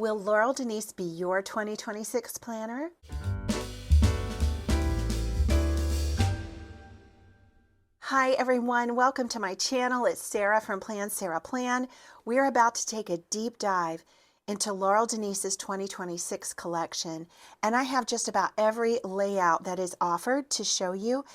Will Laurel Denise be your 2026 planner? Hi everyone, welcome to my channel. It's Sarah from Plan Sarah Plan. We're about to take a deep dive into Laurel Denise's 2026 collection, and I have just about every layout that is offered to show you.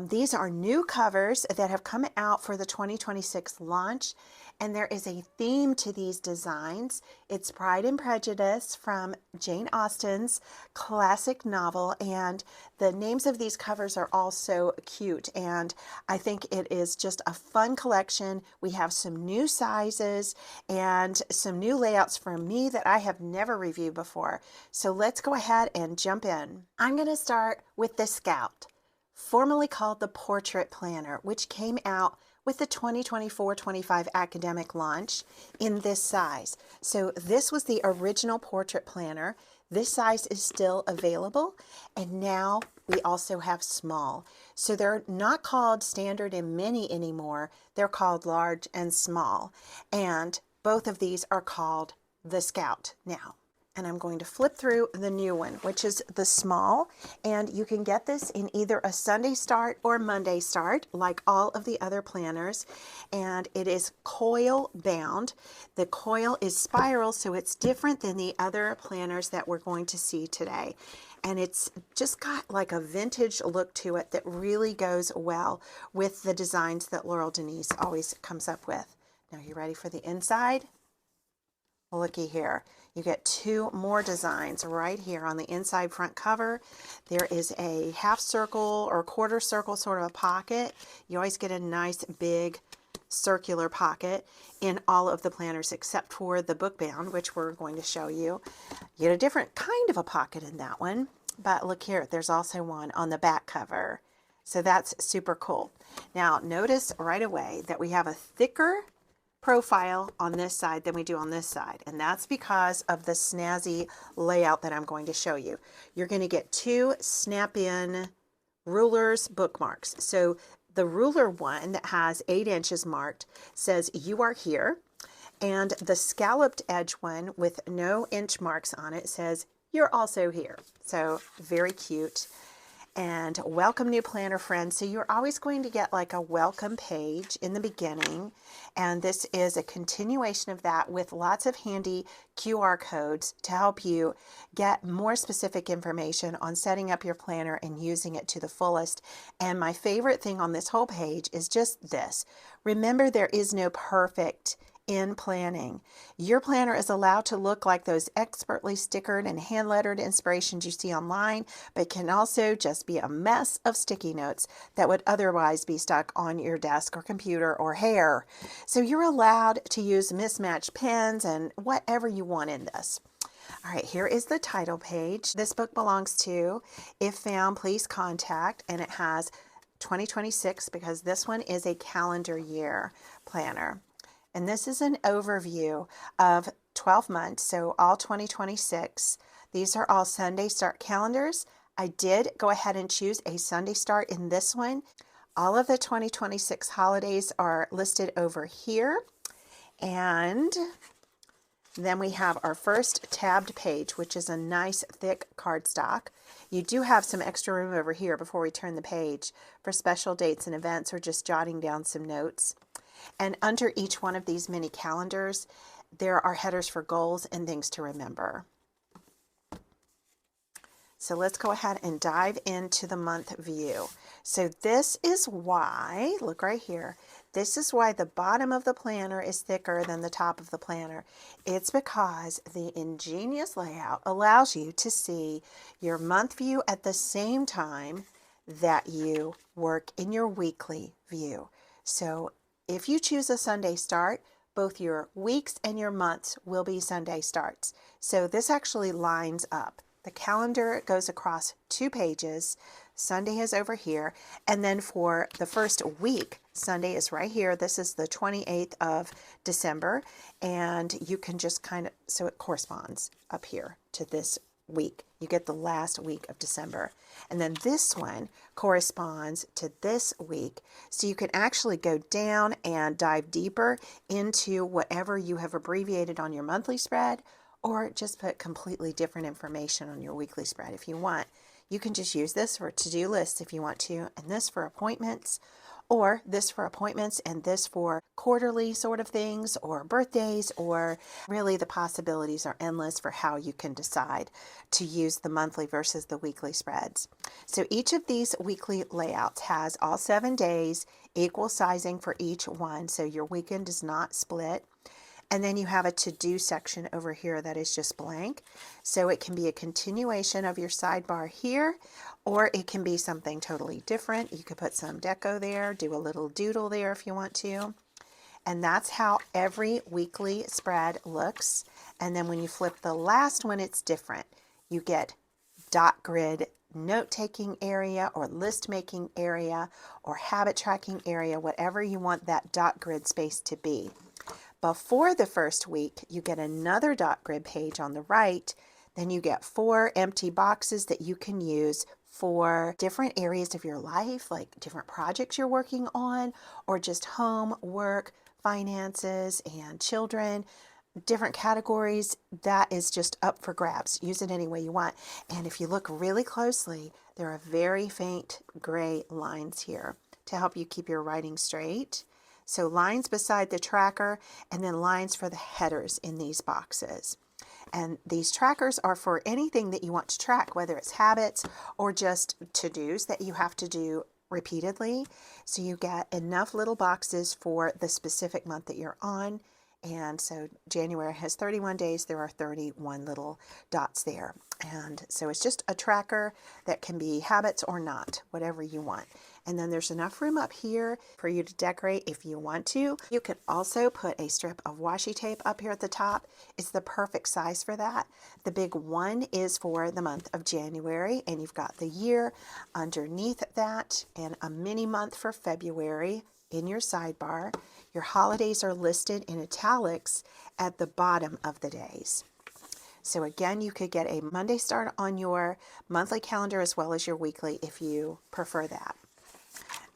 These are new covers that have come out for the 2026 launch, and there is a theme to these designs. It's Pride and Prejudice from Jane Austen's classic novel, and the names of these covers are all so cute, and I think it is just a fun collection. We have some new sizes and some new layouts from me that I have never reviewed before. So let's go ahead and jump in. I'm going to start with the Scout, formerly called the Portrait Planner, which came out with the 2024-25 academic launch in this size. So this was the original Portrait Planner. This size is still available, and now we also have small. So they're not called standard and mini anymore. They're called large and small. And both of these are called the Scout now. And I'm going to flip through the new one, which is the small, and you can get this in either a Sunday start or Monday start, like all of the other planners, and it is coil bound. The coil is spiral, so it's different than the other planners that we're going to see today, and it's just got like a vintage look to it that really goes well with the designs that Laurel Denise always comes up with. Now, you ready for the inside? Looky here. You get two more designs right here on the inside front cover. There is a half circle or quarter circle sort of a pocket. You always get a nice big circular pocket in all of the planners except for the Bookbound, which we're going to show you. You get a different kind of a pocket in that one. But look here, there's also one on the back cover. So that's super cool. Now notice right away that we have a thicker profile on this side than we do on this side, and that's because of the snazzy layout that I'm going to show you. You're going to get two snap-in rulers bookmarks. So the ruler one that has 8 inches marked says you are here, and the scalloped edge one with no inch marks on it says you're also here. So very cute. And welcome new planner friends. So you're always going to get like a welcome page in the beginning, and this is a continuation of that with lots of handy QR codes to help you get more specific information on setting up your planner and using it to the fullest. And my favorite thing on this whole page is just this. Remember, there is no perfect in planning. Your planner is allowed to look like those expertly stickered and hand-lettered inspirations you see online, but can also just be a mess of sticky notes that would otherwise be stuck on your desk or computer or hair. So you're allowed to use mismatched pens and whatever you want in this. All right, here is the title page. This book belongs to If Found, Please Contact, and it has 2026 because this one is a calendar year planner. And this is an overview of 12 months, so all 2026. These are all Sunday start calendars. I did go ahead and choose a Sunday start in this one. All of the 2026 holidays are listed over here. And then we have our first tabbed page, which is a nice thick cardstock. You do have some extra room over here before we turn the page for special dates and events or just jotting down some notes. And under each one of these mini calendars, there are headers for goals and things to remember. So let's go ahead and dive into the month view. So this is why, look right here, this is why the bottom of the planner is thicker than the top of the planner. It's because the ingenious layout allows you to see your month view at the same time that you work in your weekly view. So if you choose a Sunday start, both your weeks and your months will be Sunday starts. So this actually lines up. The calendar goes across 2 pages. Sunday is over here. And then for the first week, Sunday is right here. This is the 28th of December. And you can just kind of, so it corresponds up here to this week. You get the last week of December. And then this one corresponds to this week. So you can actually go down and dive deeper into whatever you have abbreviated on your monthly spread, or just put completely different information on your weekly spread if you want. You can just use this for to-do lists if you want to, and this for appointments, or this for appointments and this for quarterly sort of things, or birthdays, or really the possibilities are endless for how you can decide to use the monthly versus the weekly spreads. So each of these weekly layouts has all 7 days, equal sizing for each one, so your weekend does not split. And then you have a to-do section over here that is just blank. So it can be a continuation of your sidebar here, or it can be something totally different. You could put some deco there, do a little doodle there if you want to. And that's how every weekly spread looks. And then when you flip the last one, it's different. You get dot grid note-taking area or list-making area or habit tracking area, whatever you want that dot grid space to be. Before the first week, you get another dot grid page on the right. Then you get 4 empty boxes that you can use for different areas of your life, like different projects you're working on, or just home, work, finances, and children, different categories. That is just up for grabs. Use it any way you want. And if you look really closely, there are very faint gray lines here to help you keep your writing straight. So lines beside the tracker, and then lines for the headers in these boxes. And these trackers are for anything that you want to track, whether it's habits or just to-dos that you have to do repeatedly. So you get enough little boxes for the specific month that you're on. And so January has 31 days. There are 31 little dots there. And so it's just a tracker that can be habits or not, whatever you want. And then there's enough room up here for you to decorate if you want to. You can also put a strip of washi tape up here at the top. It's the perfect size for that. The big one is for the month of January, and you've got the year underneath that and a mini month for February in your sidebar. Your holidays are listed in italics at the bottom of the days. So again, you could get a Monday start on your monthly calendar as well as your weekly if you prefer that.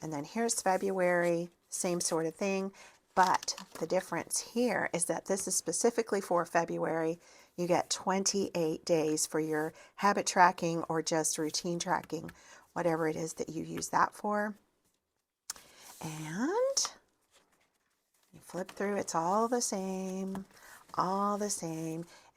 And then here's February, same sort of thing, but the difference here is that this is specifically for February. You get 28 days for your habit tracking or just routine tracking, whatever it is that you use that for. And you flip through, it's all the same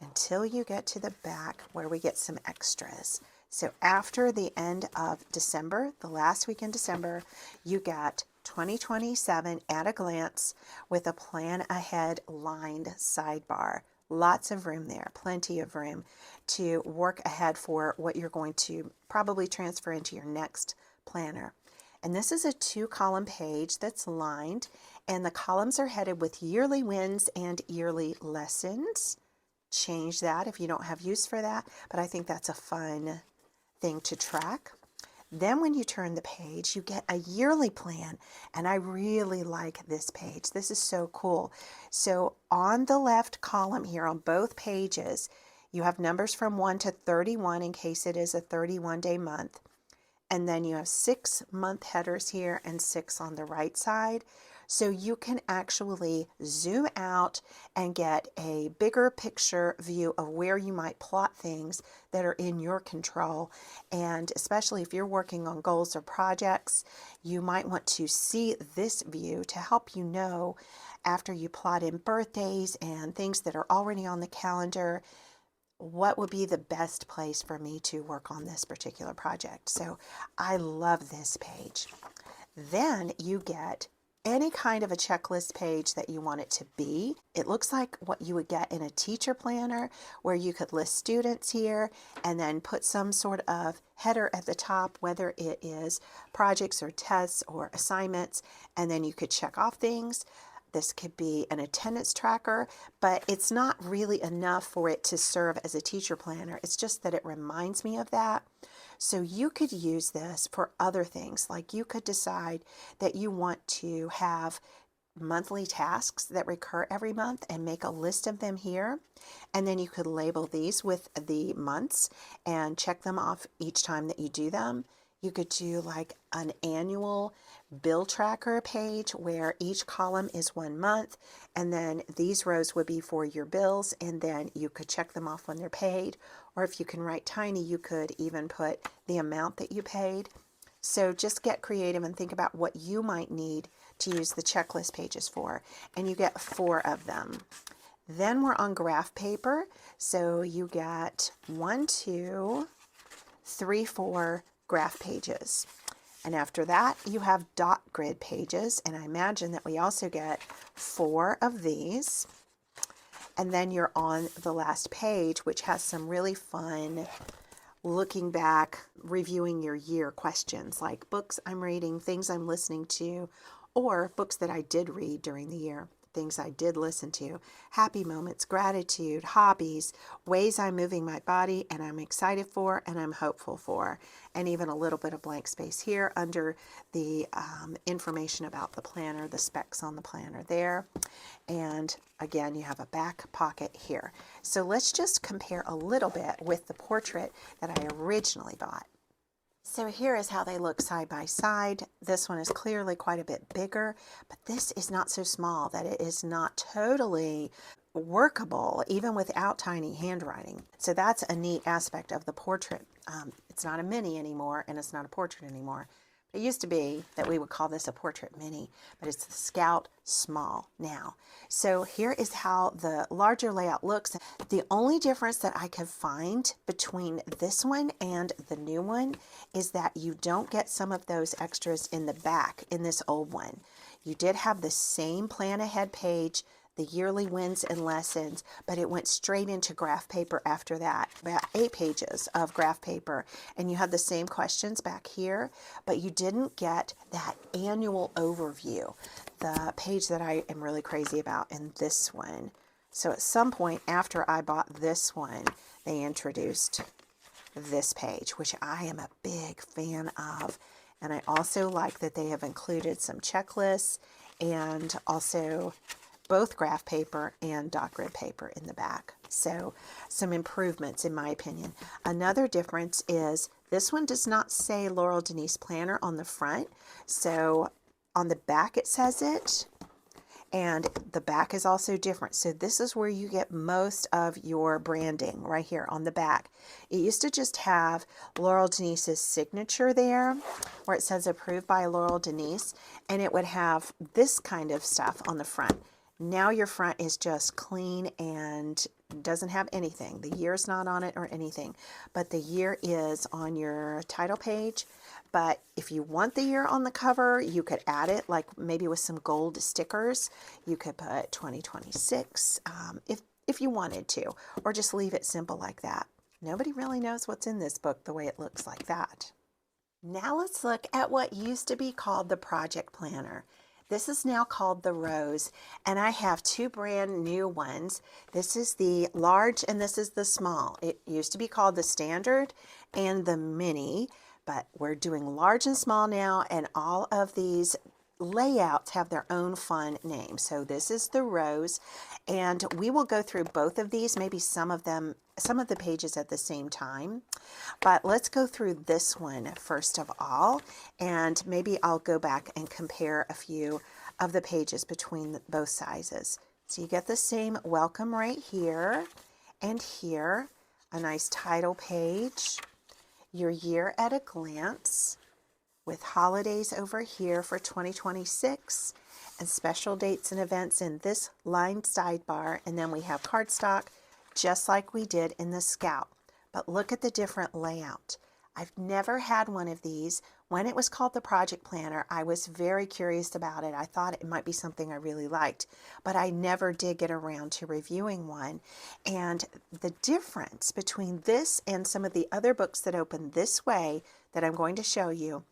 until you get to the back where we get some extras. So after the end of December, the last week in December, you got 2027 at a glance with a plan ahead lined sidebar. Lots of room there, plenty of room to work ahead for what you're going to probably transfer into your next planner. And this is a 2-column page that's lined, and the columns are headed with yearly wins and yearly lessons. Change that if you don't have use for that, but I think that's a fun thing to track. Then when you turn the page, you get a yearly plan, and I really like this page. This is so cool. So on the left column here on both pages, you have numbers from 1 to 31 in case it is a 31-day month. And then you have 6 month headers here and 6 on the right side. So you can actually zoom out and get a bigger picture view of where you might plot things that are in your control. And especially if you're working on goals or projects, you might want to see this view to help you know after you plot in birthdays and things that are already on the calendar, what would be the best place for me to work on this particular project. So I love this page. Then you get any kind of a checklist page that you want it to be. It looks like what you would get in a teacher planner, where you could list students here and then put some sort of header at the top, whether it is projects or tests or assignments, and then you could check off things. This could be an attendance tracker, but it's not really enough for it to serve as a teacher planner. It's just that it reminds me of that. So you could use this for other things, like you could decide that you want to have monthly tasks that recur every month and make a list of them here. And then you could label these with the months and check them off each time that you do them. You could do like an annual bill tracker page where each column is 1 month, and then these rows would be for your bills, and then you could check them off when they're paid. Or if you can write tiny, you could even put the amount that you paid. So just get creative and think about what you might need to use the checklist pages for, and you get 4 of them. Then we're on graph paper, so you get 1, 2, 3, 4 graph pages. And after that, you have dot grid pages, and I imagine that we also get 4 of these. And then you're on the last page, which has some really fun looking back, reviewing your year questions, like books I'm reading, things I'm listening to, or books that I did read during the year, things I did listen to, happy moments, gratitude, hobbies, ways I'm moving my body and I'm excited for and I'm hopeful for, and even a little bit of blank space here under the information about the planner, the specs on the planner there. And again, you have a back pocket here. So let's just compare a little bit with the portrait that I originally bought. So here is how they look side by side. This one is clearly quite a bit bigger, but this is not so small that it is not totally workable, even without tiny handwriting. So that's a neat aspect of the portrait. It's not a mini anymore, and it's not a portrait anymore. It used to be that we would call this a portrait mini, but it's the Scout Small now. So here is how the larger layout looks. The only difference that I could find between this one and the new one is that you don't get some of those extras in the back in this old one. You did have the same plan ahead page, the yearly wins and lessons, but it went straight into graph paper after that, about 8 pages of graph paper. And you had the same questions back here, but you didn't get that annual overview, the page that I am really crazy about in this one. So at some point after I bought this one, they introduced this page, which I am a big fan of. And I also like that they have included some checklists and also both graph paper and dot grid paper in the back. So some improvements in my opinion. Another difference is this one does not say Laurel Denise Planner on the front. So on the back it says it, and the back is also different. So this is where you get most of your branding right here on the back. It used to just have Laurel Denise's signature there where it says approved by Laurel Denise, and it would have this kind of stuff on the front. Now your front is just clean and doesn't have anything. The year's not on it or anything, but the year is on your title page. But if you want the year on the cover, you could add it, like maybe with some gold stickers. You could put 2026 if you wanted to, or just leave it simple like that. Nobody really knows what's in this book the way it looks like that. Now let's look at what used to be called the Project Planner. This is now called the Rose, and I have 2 brand new ones. This is the large and this is the small. It used to be called the Standard and the Mini, but we're doing large and small now, and all of these layouts have their own fun name. So this is the Rose, and we will go through both of these, maybe some of the pages at the same time. But let's go through this one first of all, and maybe I'll go back and compare a few of the pages between both sizes. So you get the same welcome right here and here, a nice title page, your year at a glance, with holidays over here for 2026 and special dates and events in this lined sidebar. And then we have cardstock just like we did in the Scout. But look at the different layout. I've never had one of these. When it was called the Project Planner, I was very curious about it. I thought it might be something I really liked, but I never did get around to reviewing one. And the difference between this and some of the other books that open this way that I'm going to show you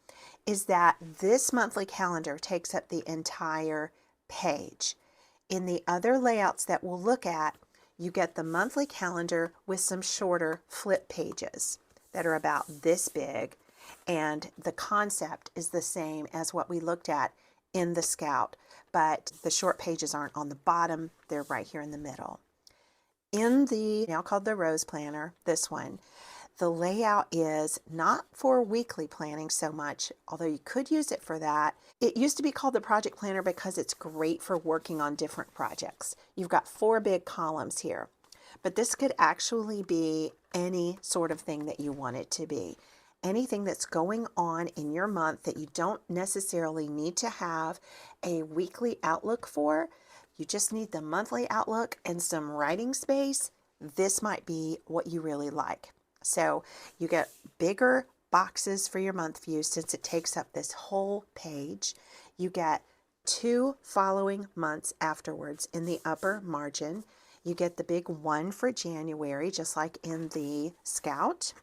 is that this monthly calendar takes up the entire page. In the other layouts that we'll look at, you get the monthly calendar with some shorter flip pages that are about this big, and the concept is the same as what we looked at in the Scout, but the short pages aren't on the bottom, they're right here in the middle. In the now called the Rose Planner, this one, the layout is not for weekly planning so much, although you could use it for that. It used to be called the project planner because it's great for working on different projects. You've got 4 big columns here, but this could actually be any sort of thing that you want it to be. Anything that's going on in your month that you don't necessarily need to have a weekly outlook for. You just need the monthly outlook and some writing space. This might be what you really like. So you get bigger boxes for your month view since it takes up this whole page. You get 2 following months afterwards in the upper margin. You get the big 1 for January, just like in the Scout.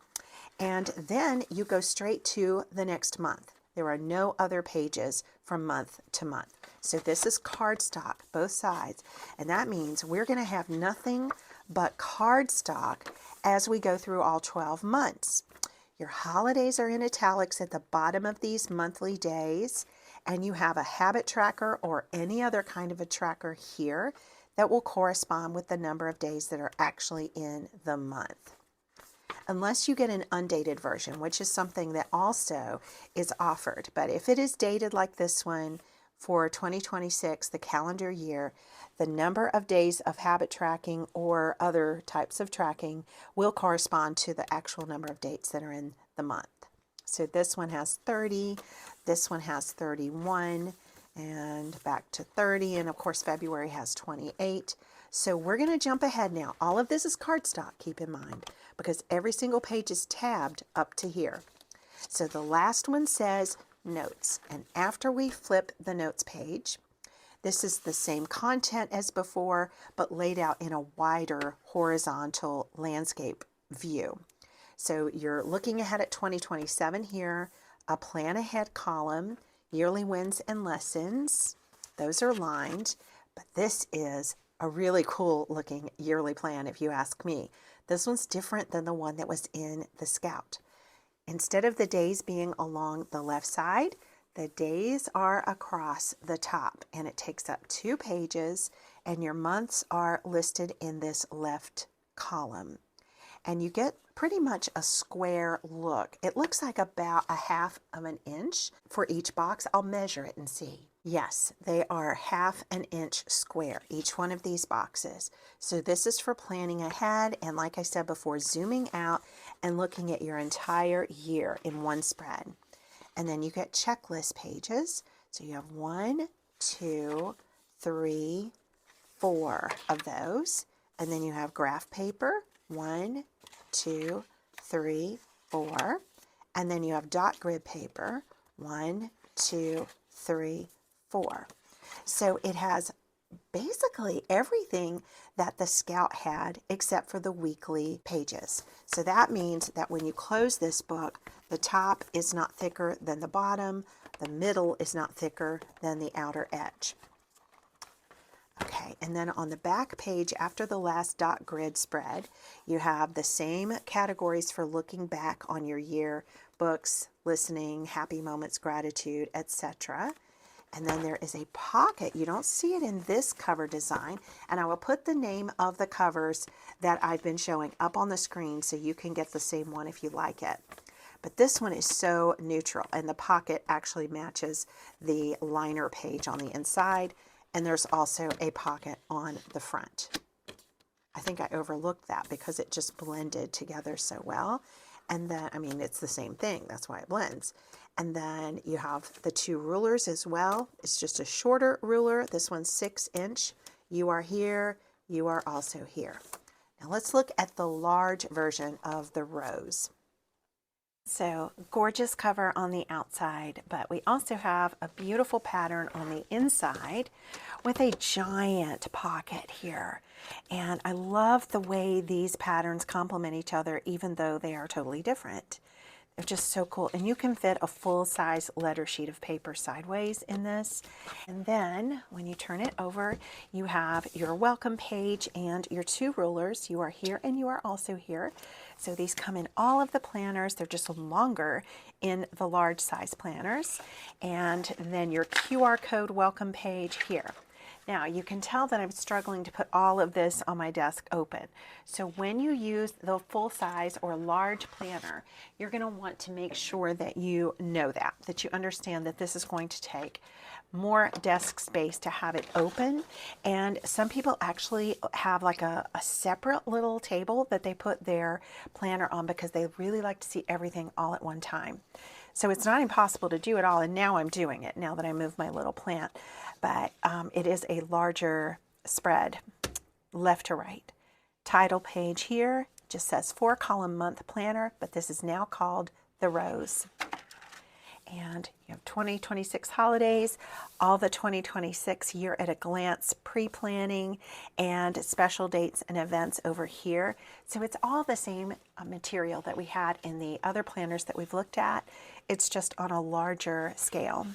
And then you go straight to the next month. There are no other pages from month to month. So this is cardstock, both sides. And that means we're going to have nothing but cardstock as we go through all 12 months. Your holidays are in italics at the bottom of these monthly days. And you have a habit tracker or any other kind of a tracker here that will correspond with the number of days that are actually in the month. Unless you get an undated version, which is something that also is offered. But if it is dated like this one for 2026, the calendar year, the number of days of habit tracking or other types of tracking will correspond to the actual number of dates that are in the month. So this one has 30, this one has 31, and back to 30, and of course February has 28. So we're going to jump ahead now. All of this is cardstock, keep in mind, because every single page is tabbed up to here. So the last one says notes, and after we flip the notes page, this is the same content as before, but laid out in a wider horizontal landscape view. So you're looking ahead at 2027 here, a plan ahead column, yearly wins and lessons. Those are lined, but this is a really cool looking yearly plan if you ask me. This one's different than the one that was in the Scout. Instead of the days being along the left side, the days are across the top, and it takes up 2 pages, and your months are listed in this left column. And you get pretty much a square look. It looks like about a 1/2 of an inch for each box. I'll measure it and see. Yes, they are 1/2 an inch square, each one of these boxes. So this is for planning ahead, and like I said before, zooming out and looking at your entire year in one spread. And then you get checklist pages. So you have 1, 2, 3, 4 of those. And then you have graph paper, 1, 2, 3, 4. And then you have dot grid paper, 1, 2, 3, 4. So it has basically everything that the Scout had except for the weekly pages. So that means that when you close this book, the top is not thicker than the bottom, the middle is not thicker than the outer edge. Okay, and then on the back page after the last dot grid spread, you have the same categories for looking back on your year: books, listening, happy moments, gratitude, etc. And then there is a pocket. You don't see it in this cover design, and I will put the name of the covers that I've been showing up on the screen so you can get the same one if you like it. But this one is so neutral, and the pocket actually matches the liner page on the inside, and there's also a pocket on the front. I think I overlooked that because it just blended together so well. And then, I mean, it's the same thing. That's why it blends. And then you have the 2 rulers as well. It's just a shorter ruler. This one's 6 inch. You are here. You are also here. Now let's look at the large version of the rose. So gorgeous cover on the outside, but we also have a beautiful pattern on the inside with a giant pocket here. And I love the way these patterns complement each other, even though they are totally different. They're just so cool. And you can fit a full-size letter sheet of paper sideways in this. And then when you turn it over, you have your welcome page and your 2 rulers. You are here and you are also here. So these come in all of the planners. They're just longer in the large size planners. And then your QR code welcome page here. Now you can tell that I'm struggling to put all of this on my desk open. So when you use the full size or large planner, you're going to want to make sure that you know that you understand that this is going to take more desk space to have it open. And some people actually have like a separate little table that they put their planner on because they really like to see everything all at one time. So it's not impossible to do it all, and now I'm doing it now that I moved my little plant. But it is a larger spread, left to right. Title page here just says 4-column month planner, but this is now called the Rose. And you have 2026 holidays, all the 2026 year at a glance pre-planning, and special dates and events over here. So it's all the same material that we had in the other planners that we've looked at. It's just on a larger scale.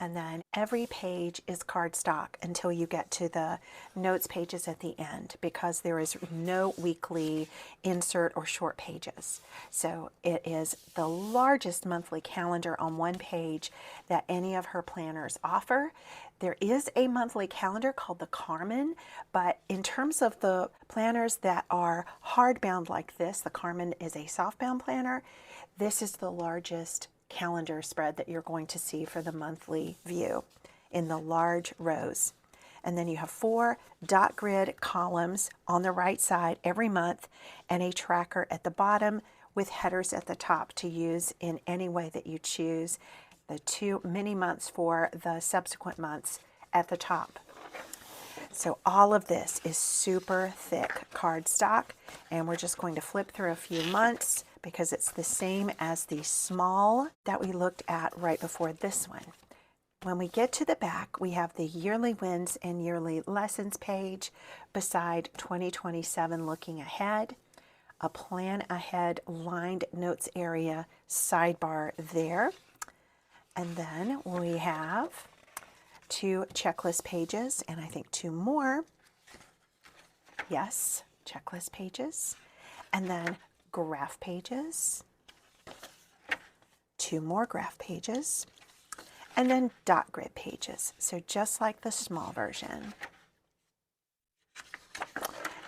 And then every page is cardstock until you get to the notes pages at the end, because there is no weekly insert or short pages. So it is the largest monthly calendar on one page that any of her planners offer. There is a monthly calendar called the Carmen, but in terms of the planners that are hardbound like this, the Carmen is a softbound planner. This is the largest calendar spread that you're going to see for the monthly view in the large rows. And then you have 4 dot grid columns on the right side every month, and a tracker at the bottom with headers at the top to use in any way that you choose. The 2 mini months for the subsequent months at the top. So all of this is super thick cardstock, and we're just going to flip through a few months because it's the same as the small that we looked at right before this one. When we get to the back, we have the yearly wins and yearly lessons page beside 2027 looking ahead, a plan ahead lined notes area sidebar there. And then we have 2 checklist pages, and I think 2 more. Yes, checklist pages. And then graph pages, 2 more graph pages, and then dot grid pages. So just like the small version.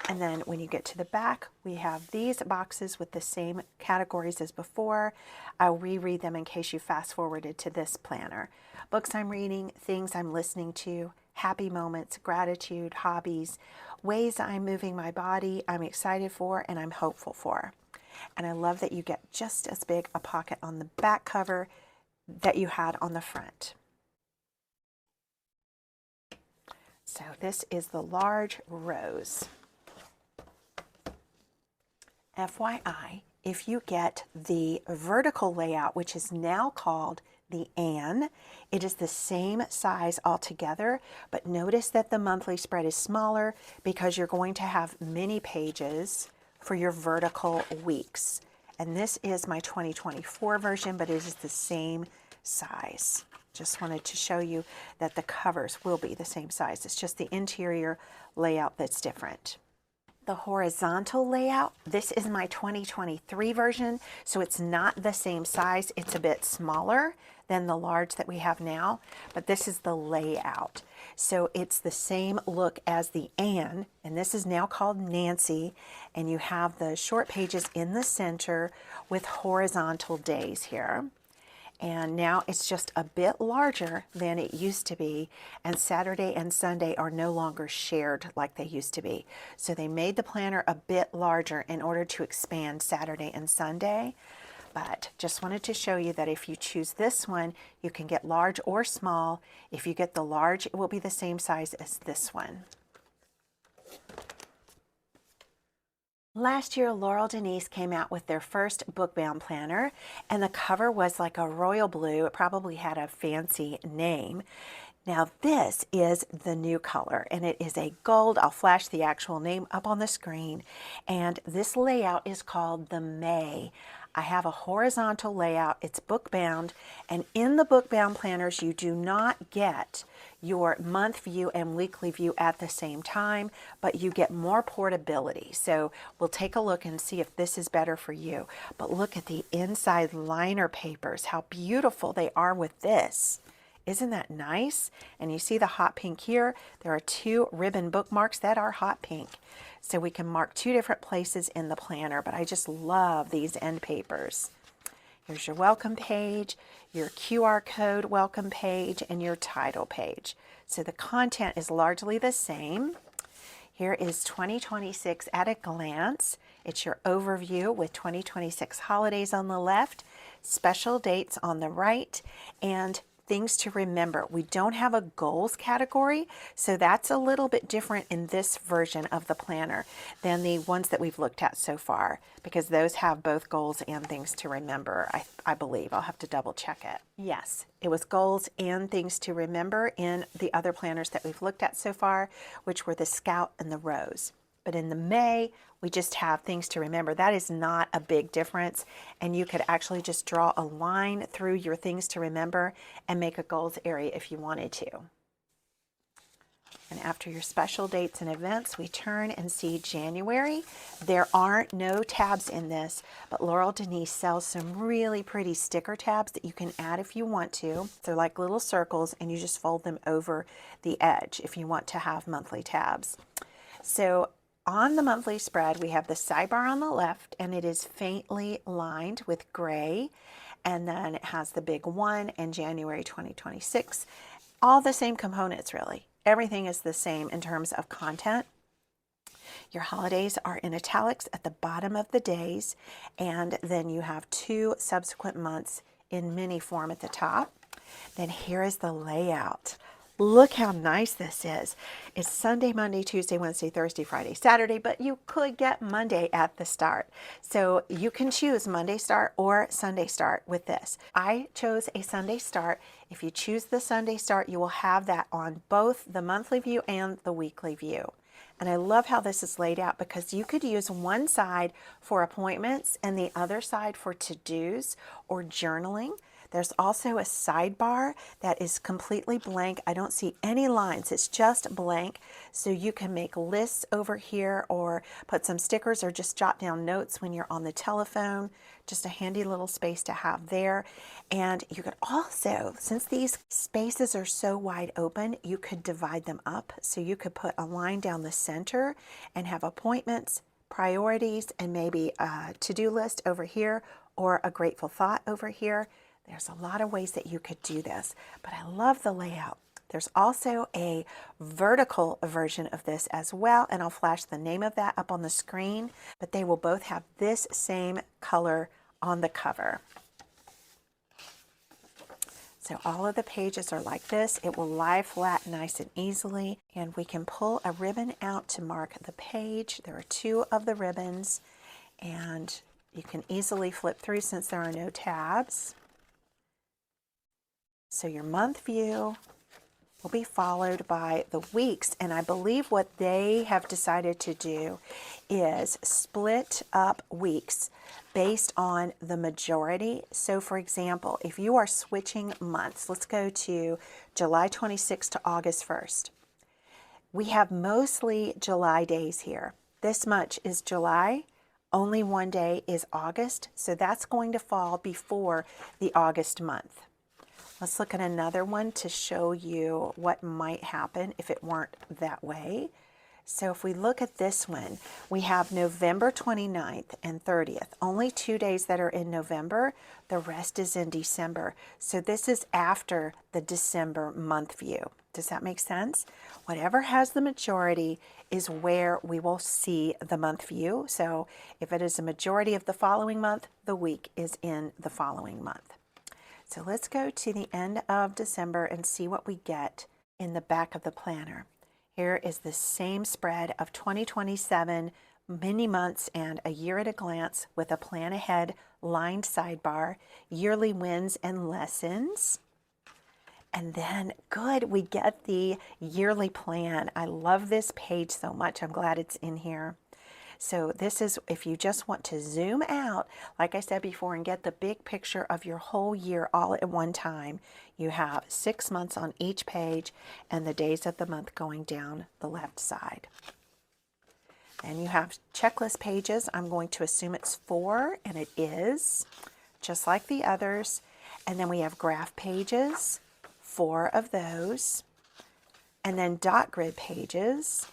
And then when you get to the back, we have these boxes with the same categories as before. I'll reread them in case you fast forwarded to this planner. Books I'm reading, things I'm listening to, happy moments, gratitude, hobbies, ways I'm moving my body, I'm excited for, and I'm hopeful for. And I love that you get just as big a pocket on the back cover that you had on the front. So this is the large rose. FYI, if you get the vertical layout, which is now called the Anne, it is the same size altogether, but notice that the monthly spread is smaller because you're going to have many pages for your vertical weeks. And this is my 2024 version, but it is the same size. Just wanted to show you that the covers will be the same size. It's just the interior layout that's different. The horizontal layout, this is my 2023 version, so it's not the same size. It's a bit smaller than the large that we have now, but this is the layout. So it's the same look as the Anne, and this is now called Nancy, and you have the short pages in the center with horizontal days here. And now it's just a bit larger than it used to be, and Saturday and Sunday are no longer shared like they used to be. So they made the planner a bit larger in order to expand Saturday and Sunday. But just wanted to show you that if you choose this one, you can get large or small. If you get the large, it will be the same size as this one. Last year, Laurel Denise came out with their first Bookbound planner, and the cover was like a royal blue. It probably had a fancy name. Now this is the new color, and it is a gold. I'll flash the actual name up on the screen. And this layout is called the May. I have a horizontal layout. It's bookbound, and in the bookbound planners, you do not get your month view and weekly view at the same time, but you get more portability. So we'll take a look and see if this is better for you. But look at the inside liner papers, how beautiful they are with this. Isn't that nice? And you see the hot pink here. There are 2 ribbon bookmarks that are hot pink. So we can mark 2 different places in the planner, but I just love these end papers. Here's your welcome page, your QR code welcome page, and your title page. So the content is largely the same. Here is 2026 at a glance. It's your overview with 2026 holidays on the left, special dates on the right, and things to remember. We don't have a goals category, so that's a little bit different in this version of the planner than the ones that we've looked at so far, because those have both goals and things to remember, I believe. I'll have to double check it. Yes, it was goals and things to remember in the other planners that we've looked at so far, which were the Scout and the Rose. But in the May, we just have things to remember. That is not a big difference, and you could actually just draw a line through your things to remember and make a goals area if you wanted to. And after your special dates and events, we turn and see January. There aren't no tabs in this, but Laurel Denise sells some really pretty sticker tabs that you can add if you want to. They're like little circles, and you just fold them over the edge if you want to have monthly tabs. So on the monthly spread, we have the sidebar on the left, and it is faintly lined with gray, and then it has the big 1 and January 2026. All the same components, really. Everything is the same in terms of content. Your holidays are in italics at the bottom of the days, and then you have 2 subsequent months in mini form at the top. Then here is the layout. Look how nice this is. It's Sunday, Monday, Tuesday, Wednesday, Thursday, Friday, Saturday, but you could get Monday at the start. So you can choose Monday start or Sunday start with this. I chose a Sunday start. If you choose the Sunday start, you will have that on both the monthly view and the weekly view. And I love how this is laid out because you could use one side for appointments and the other side for to-dos or journaling. There's also a sidebar that is completely blank. I don't see any lines. It's just blank. So you can make lists over here or put some stickers or just jot down notes when you're on the telephone. Just a handy little space to have there. And you could also, since these spaces are so wide open, you could divide them up. So you could put a line down the center and have appointments, priorities, and maybe a to-do list over here or a grateful thought over here. There's a lot of ways that you could do this, but I love the layout. There's also a vertical version of this as well, and I'll flash the name of that up on the screen, but they will both have this same color on the cover. So all of the pages are like this. It will lie flat nice and easily, and we can pull a ribbon out to mark the page. There are 2 of the ribbons, and you can easily flip through since there are no tabs. So your month view will be followed by the weeks, and I believe what they have decided to do is split up weeks based on the majority. So for example, if you are switching months, let's go to July 26th to August 1st. We have mostly July days here. This much is July, only 1 day is August, so that's going to fall before the August month. Let's look at another one to show you what might happen if it weren't that way. So if we look at this one, we have November 29th and 30th. Only 2 days that are in November. The rest is in December. So this is after the December month view. Does that make sense? Whatever has the majority is where we will see the month view. So if it is a majority of the following month, the week is in the following month. So let's go to the end of December and see what we get in the back of the planner. Here is the same spread of 2027 mini months and a year at a glance with a plan ahead lined sidebar, yearly wins and lessons. And then good, we get the yearly plan. I love this page so much. I'm glad it's in here. So this is if you just want to zoom out, like I said before, and get the big picture of your whole year all at one time. You have 6 months on each page and the days of the month going down the left side. And you have checklist pages. I'm going to assume it's 4, and it is, just like the others. And then we have graph pages, 4 of those. And then dot grid pages,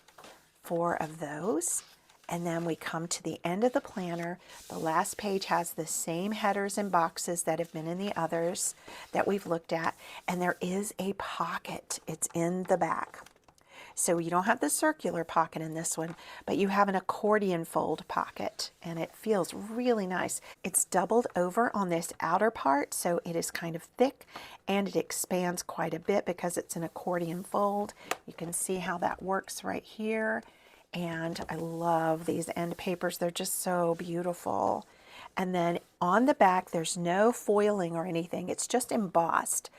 4 of those. And then we come to the end of the planner. The last page has the same headers and boxes that have been in the others that we've looked at. And there is a pocket. It's in the back. So you don't have the circular pocket in this one, but you have an accordion fold pocket, and it feels really nice. It's doubled over on this outer part, so it is kind of thick, and it expands quite a bit because it's an accordion fold. You can see how that works right here, and I love these end papers. They're just so beautiful. And then on the back, there's no foiling or anything. It's just embossed.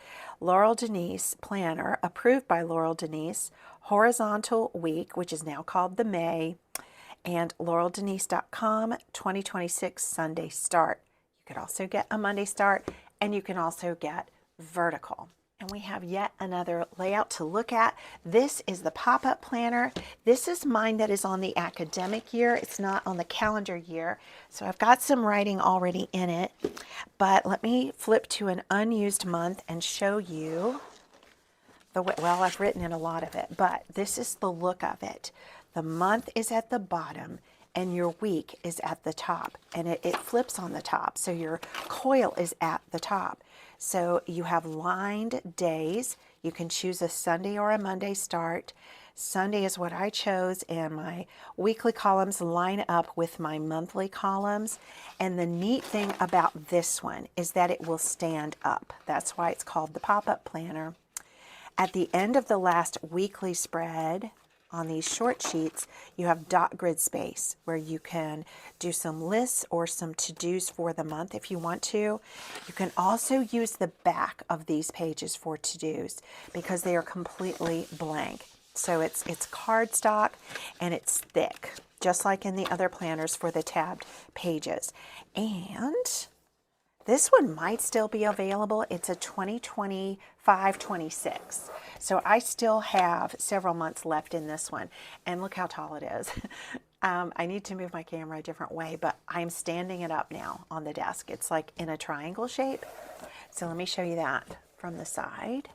Laurel Denise planner, approved by Laurel Denise, horizontal week, which is now called the May, and laureldenise.com, 2026 Sunday start. You could also get a Monday start, and you can also get vertical. And we have yet another layout to look at. This is the pop-up planner. This is mine that is on the academic year. It's not on the calendar year. So I've got some writing already in it. But let me flip to an unused month and show you the way. Well, I've written in a lot of it, but this is the look of it. The month is at the bottom and your week is at the top, and it flips on the top. So your coil is at the top. So you have lined days. You can choose a Sunday or a Monday start. Sunday is what I chose, and my weekly columns line up with my monthly columns. And the neat thing about this one is that it will stand up. That's why it's called the pop-up planner. At the end of the last weekly spread, on these short sheets, you have dot grid space where you can do some lists or some to-dos for the month if you want to. You can also use the back of these pages for to-dos because they are completely blank. So it's cardstock and it's thick, just like in the other planners for the tabbed pages. And this one might still be available. It's a 2025-26. So I still have several months left in this one. And look how tall it is. I need to move my camera a different way, but I'm standing it up now on the desk. It's like in a triangle shape. So let me show you that from the side.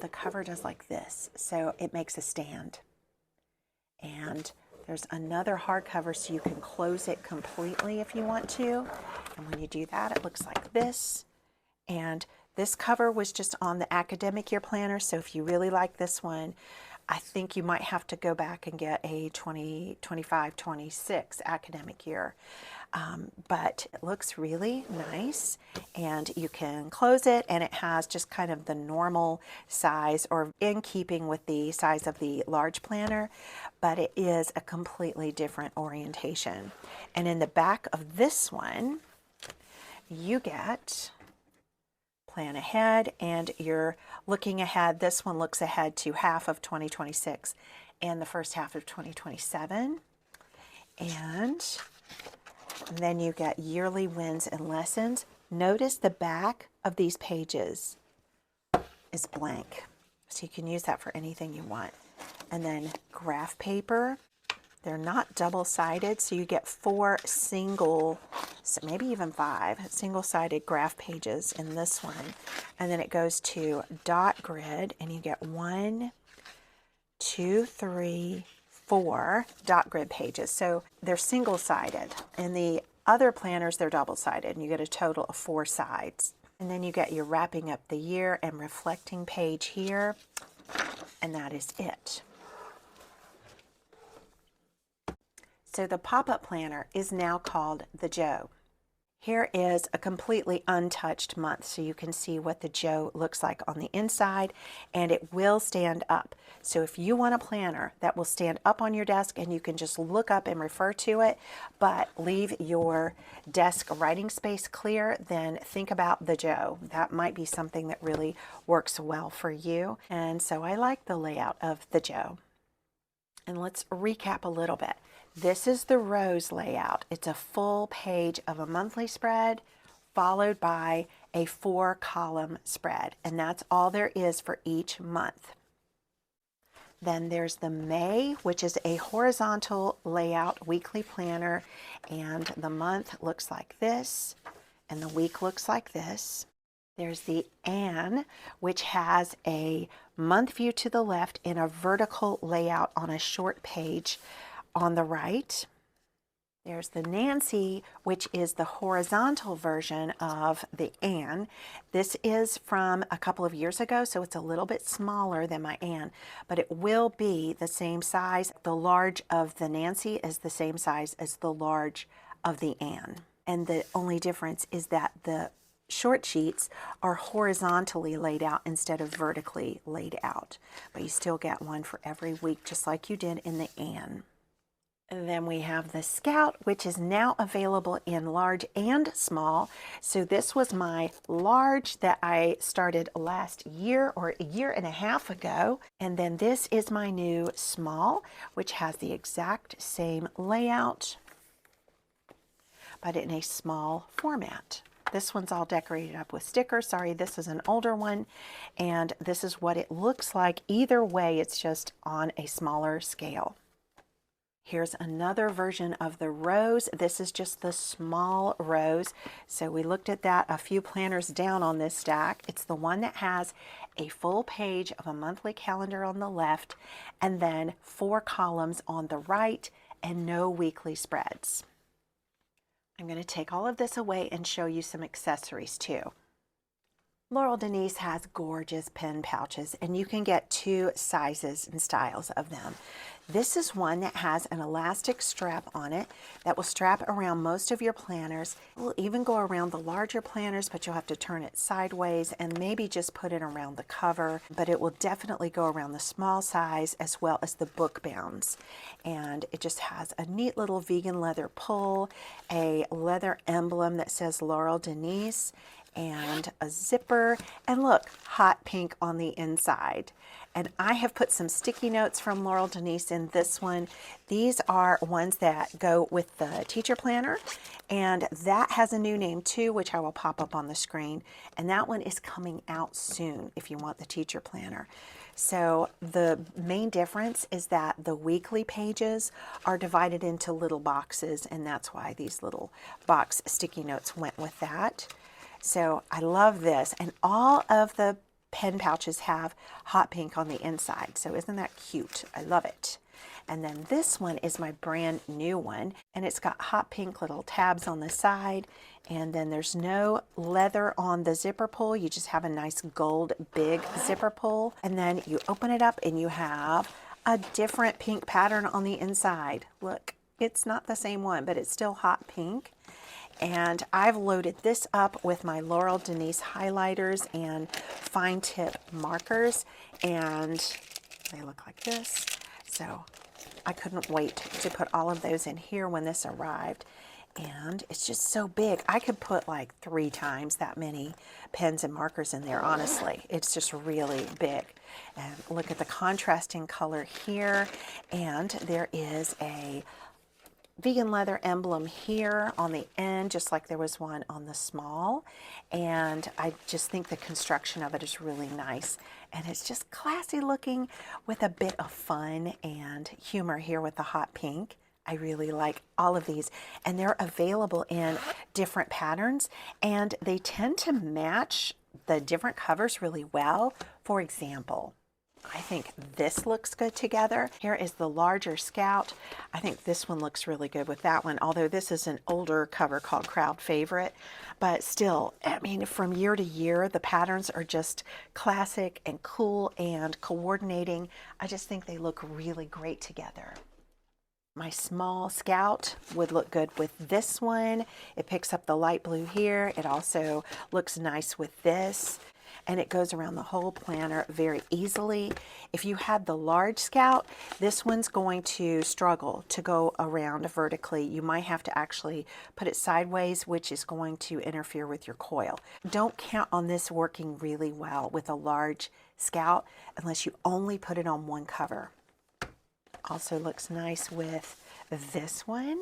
The cover does like this, so it makes a stand. And there's another hardcover so you can close it completely if you want to. And when you do that, it looks like this. And this cover was just on the academic year planner, so if you really like this one, I think you might have to go back and get a 2025-26 academic year. But it looks really nice, and you can close it, and it has just kind of the normal size, or in keeping with the size of the large planner, but it is a completely different orientation. And in the back of this one, you get plan ahead, and you're looking ahead. This one looks ahead to half of 2026 and the first half of 2027. And then you get yearly wins and lessons. Notice the back of these pages is blank, so you can use that for anything you want. And then graph paper. They're not double-sided, so you get 4 single, so maybe even 5 single-sided graph pages in this one. And then it goes to dot grid, and you get 1, 2, 3, 4 dot grid pages. So they're single-sided. In the other planners, they're double-sided, and you get a total of 4 sides. And then you get your wrapping up the year and reflecting page here, and that is it. So the pop-up planner is now called the Joe. Here is a completely untouched month, so you can see what the Joe looks like on the inside, and it will stand up. So if you want a planner that will stand up on your desk and you can just look up and refer to it, but leave your desk writing space clear, then think about the Joe. That might be something that really works well for you. And so I like the layout of the Joe. And let's recap a little bit. This is the Rose layout. It's a full page of a monthly spread followed by a 4-column spread, and that's all there is for each month. Then there's the May, which is a horizontal layout weekly planner, and the month looks like this and the week looks like this. There's the Anne, which has a month view to the left and a vertical layout on a short page on the right. There's the Nancy, which is the horizontal version of the Anne. This is from a couple of years ago, so it's a little bit smaller than my Anne, but it will be the same size. The large of the Nancy is the same size as the large of the Anne. And the only difference is that the short sheets are horizontally laid out instead of vertically laid out. But you still get one for every week, just like you did in the Anne. And then we have the Scout, which is now available in large and small. So this was my large that I started last year or a year and a half ago. And then this is my new small, which has the exact same layout, but in a small format. This one's all decorated up with stickers. Sorry, this is an older one. And this is what it looks like. Either way, it's just on a smaller scale. Here's another version of the rose. This is just the small rose. So we looked at that a few planners down on this stack. It's the one that has a full page of a monthly calendar on the left and then 4 columns on the right and no weekly spreads. I'm going to take all of this away and show you some accessories too. Laurel Denise has gorgeous pen pouches, and you can get 2 sizes and styles of them. This is one that has an elastic strap on it that will strap around most of your planners. It will even go around the larger planners, but you'll have to turn it sideways and maybe just put it around the cover. But it will definitely go around the small size as well as the Bookbounds. And it just has a neat little vegan leather pull, a leather emblem that says Laurel Denise, and a zipper, and look, hot pink on the inside. And I have put some sticky notes from Laurel Denise in this one. These are ones that go with the teacher planner, and that has a new name too, which I will pop up on the screen. And that one is coming out soon if you want the teacher planner. So the main difference is that the weekly pages are divided into little boxes, and that's why these little box sticky notes went with that. So I love this, and all of the pen pouches have hot pink on the inside. So isn't that cute? I love it. And then this one is my brand new one, and it's got hot pink little tabs on the side, and then there's no leather on the zipper pull. You just have a nice gold big zipper pull, and then you open it up and you have a different pink pattern on the inside. Look, it's not the same one, but it's still hot pink. And I've loaded this up with my Laurel Denise highlighters and fine tip markers, and they look like this. So I couldn't wait to put all of those in here when this arrived. And it's just so big. I could put like 3 times that many pens and markers in there, honestly. It's just really big. And look at the contrasting color here. And there is a vegan leather emblem here on the end, just like there was one on the small. And I just think the construction of it is really nice. And it's just classy looking with a bit of fun and humor here with the hot pink. I really like all of these, and they're available in different patterns, and they tend to match the different covers really well. For example, I think this looks good together. Here is the larger Scout. I think this one looks really good with that one, although this is an older cover called Crowd Favorite. But still, I mean, from year to year, the patterns are just classic and cool and coordinating. I just think they look really great together. My small Scout would look good with this one. It picks up the light blue here. It also looks nice with this, and it goes around the whole planner very easily. If you had the large Scout, this one's going to struggle to go around vertically. You might have to actually put it sideways, which is going to interfere with your coil. Don't count on this working really well with a large Scout unless you only put it on one cover. Also looks nice with this one.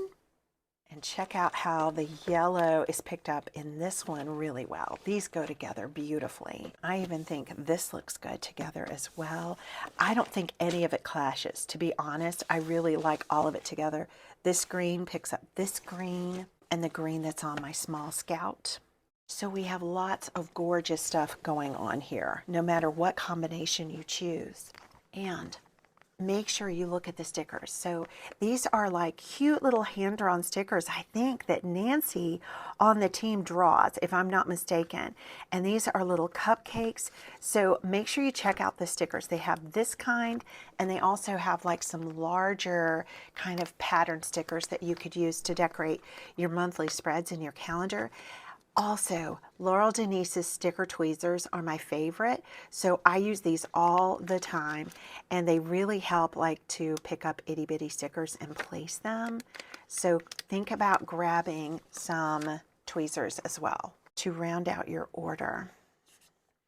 And check out how the yellow is picked up in this one really well. These go together beautifully. I even think this looks good together as well. I don't think any of it clashes. To be honest, I really like all of it together. This green picks up this green and the green that's on my small Scout. So we have lots of gorgeous stuff going on here, no matter what combination you choose. And make sure you look at the stickers. So these are like cute little hand-drawn stickers, I think, that Nancy on the team draws, if I'm not mistaken. And these are little cupcakes. So make sure you check out the stickers. They have this kind, and they also have like some larger kind of pattern stickers that you could use to decorate your monthly spreads in your calendar. Also, Laurel Denise's sticker tweezers are my favorite, so I use these all the time, and they really help like to pick up itty bitty stickers and place them. So think about grabbing some tweezers as well to round out your order.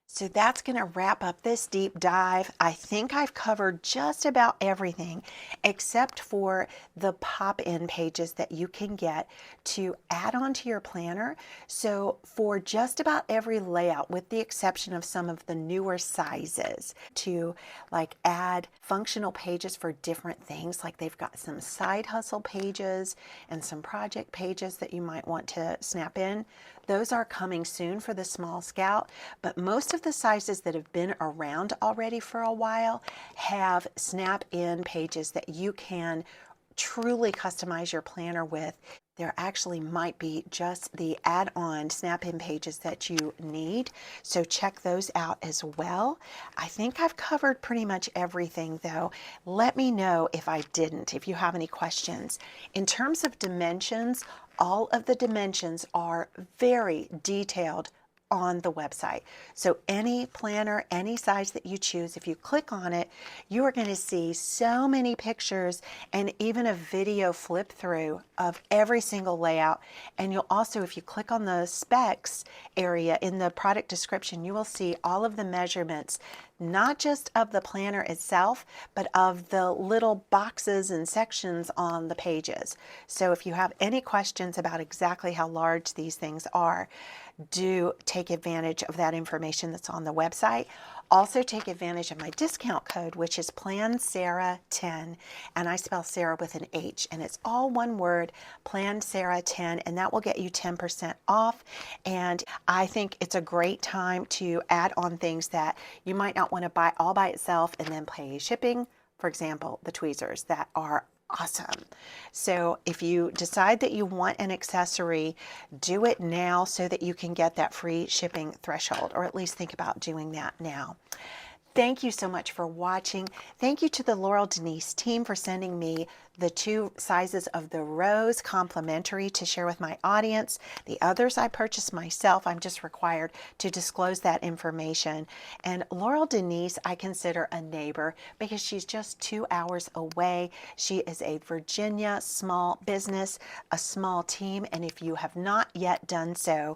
So that's going to wrap up this deep dive. I think I've covered just about everything except for the pop-in pages that you can get to add on to your planner. So for just about every layout, with the exception of some of the newer sizes, to like add functional pages for different things, like they've got some side hustle pages and some project pages that you might want to snap in. Those are coming soon for the Small Scout, but most of the sizes that have been around already for a while have snap-in pages that you can truly customize your planner with. There actually might be just the add-on snap-in pages that you need, so check those out as well. I think I've covered pretty much everything though. Let me know if I didn't, if you have any questions. In terms of dimensions, all of the dimensions are very detailed on the website. So any planner, any size that you choose, if you click on it, you are going to see so many pictures and even a video flip through of every single layout. And you'll also, if you click on the specs area in the product description, you will see all of the measurements, not just of the planner itself, but of the little boxes and sections on the pages. So if you have any questions about exactly how large these things are, do take advantage of that information that's on the website. Also take advantage of my discount code, which is PlanSarah10, and I spell Sarah with an H, and it's all one word, PlanSarah10, and that will get you 10% off. And I think it's a great time to add on things that you might not want to buy all by itself and then pay shipping. For example, the tweezers that are awesome. So if you decide that you want an accessory, do it now so that you can get that free shipping threshold, or at least think about doing that now. Thank you so much for watching. Thank you to the Laurel Denise team for sending me the 2 sizes of the rose complimentary to share with my audience. The others I purchased myself. I'm just required to disclose that information. And Laurel Denise, I consider a neighbor because she's just 2 hours away. She is a Virginia small business, a small team, and if you have not yet done so,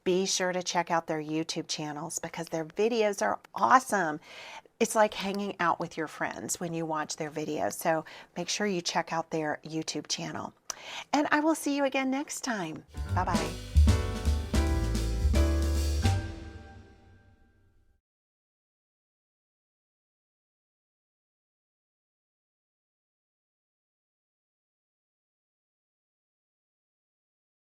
be sure to check out their YouTube channels because their videos are awesome. It's like hanging out with your friends when you watch their videos. So make sure you check out their YouTube channel. And I will see you again next time. Bye-bye.